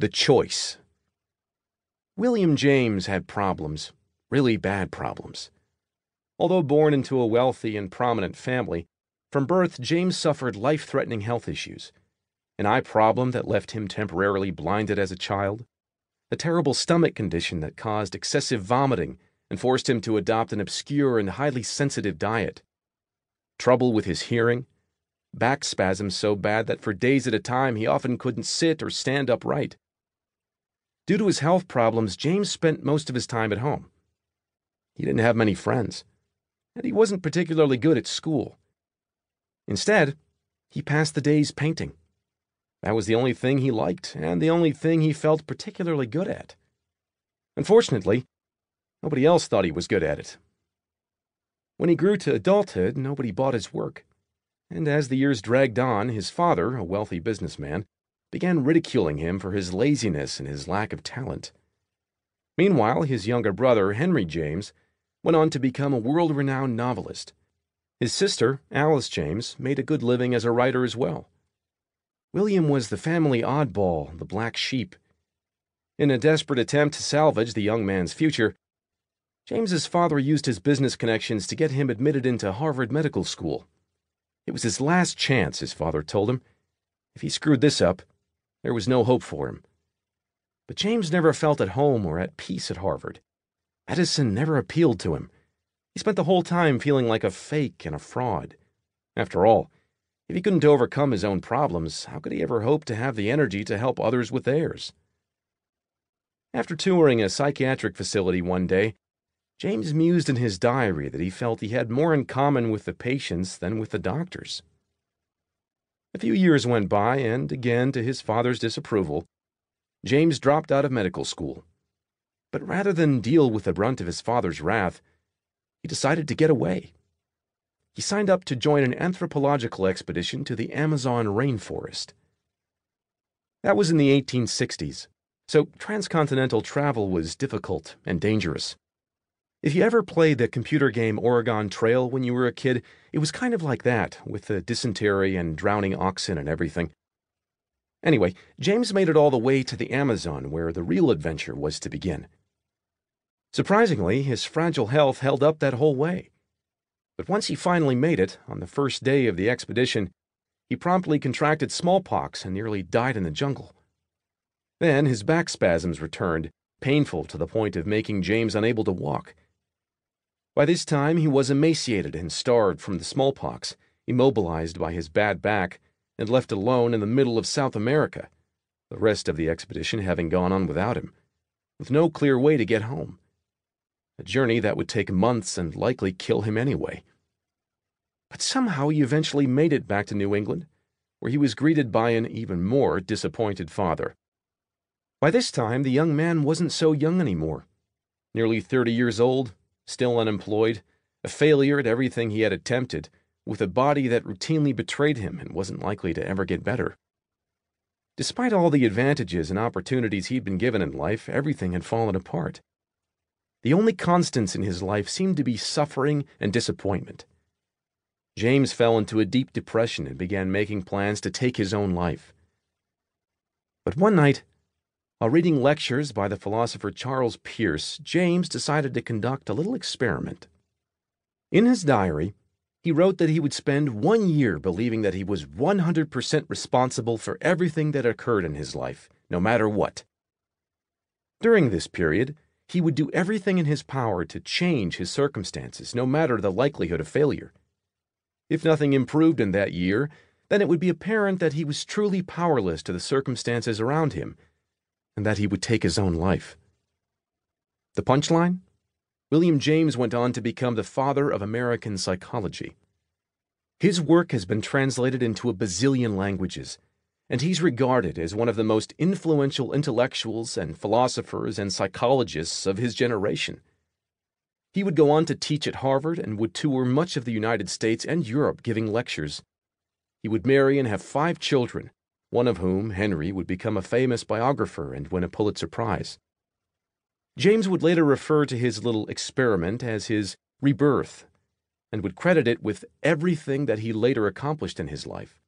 The choice. William James had problems, really bad problems. Although born into a wealthy and prominent family, from birth James suffered life-threatening health issues. An eye problem that left him temporarily blinded as a child, a terrible stomach condition that caused excessive vomiting and forced him to adopt an obscure and highly sensitive diet, trouble with his hearing, back spasms so bad that for days at a time he often couldn't sit or stand upright. Due to his health problems, James spent most of his time at home. He didn't have many friends, and he wasn't particularly good at school. Instead, he passed the days painting. That was the only thing he liked, and the only thing he felt particularly good at. Unfortunately, nobody else thought he was good at it. When he grew to adulthood, nobody bought his work, and as the years dragged on, his father, a wealthy businessman, began ridiculing him for his laziness and his lack of talent. Meanwhile, his younger brother, Henry James, went on to become a world-renowned novelist. His sister, Alice James, made a good living as a writer as well. William was the family oddball, the black sheep. In a desperate attempt to salvage the young man's future, James's father used his business connections to get him admitted into Harvard Medical School. It was his last chance, his father told him. If he screwed this up, there was no hope for him. But James never felt at home or at peace at Harvard. Medicine never appealed to him. He spent the whole time feeling like a fake and a fraud. After all, if he couldn't overcome his own problems, how could he ever hope to have the energy to help others with theirs? After touring a psychiatric facility one day, James mused in his diary that he felt he had more in common with the patients than with the doctors. A few years went by, and again, to his father's disapproval, James dropped out of medical school. But rather than deal with the brunt of his father's wrath, he decided to get away. He signed up to join an anthropological expedition to the Amazon rainforest. That was in the 1860s, so transcontinental travel was difficult and dangerous. If you ever played the computer game Oregon Trail when you were a kid, it was kind of like that, with the dysentery and drowning oxen and everything. Anyway, James made it all the way to the Amazon, where the real adventure was to begin. Surprisingly, his fragile health held up that whole way. But once he finally made it, on the first day of the expedition, he promptly contracted smallpox and nearly died in the jungle. Then his back spasms returned, painful to the point of making James unable to walk. By this time, he was emaciated and starved from the smallpox, immobilized by his bad back, and left alone in the middle of South America, the rest of the expedition having gone on without him, with no clear way to get home. A journey that would take months and likely kill him anyway. But somehow he eventually made it back to New England, where he was greeted by an even more disappointed father. By this time, the young man wasn't so young anymore. Nearly 30 years old, still unemployed, a failure at everything he had attempted, with a body that routinely betrayed him and wasn't likely to ever get better. Despite all the advantages and opportunities he'd been given in life, everything had fallen apart. The only constants in his life seemed to be suffering and disappointment. James fell into a deep depression and began making plans to take his own life. But one night, while reading lectures by the philosopher Charles Peirce, James decided to conduct a little experiment. In his diary, he wrote that he would spend 1 year believing that he was 100% responsible for everything that occurred in his life, no matter what. During this period, he would do everything in his power to change his circumstances, no matter the likelihood of failure. If nothing improved in that year, then it would be apparent that he was truly powerless to the circumstances around him, and that he would take his own life. The punchline? William James went on to become the father of American psychology. His work has been translated into a bazillion languages, and he's regarded as one of the most influential intellectuals and philosophers and psychologists of his generation. He would go on to teach at Harvard and would tour much of the United States and Europe giving lectures. He would marry and have 5 children, one of whom, Henry, would become a famous biographer and win a Pulitzer Prize. James would later refer to his little experiment as his rebirth, and would credit it with everything that he later accomplished in his life.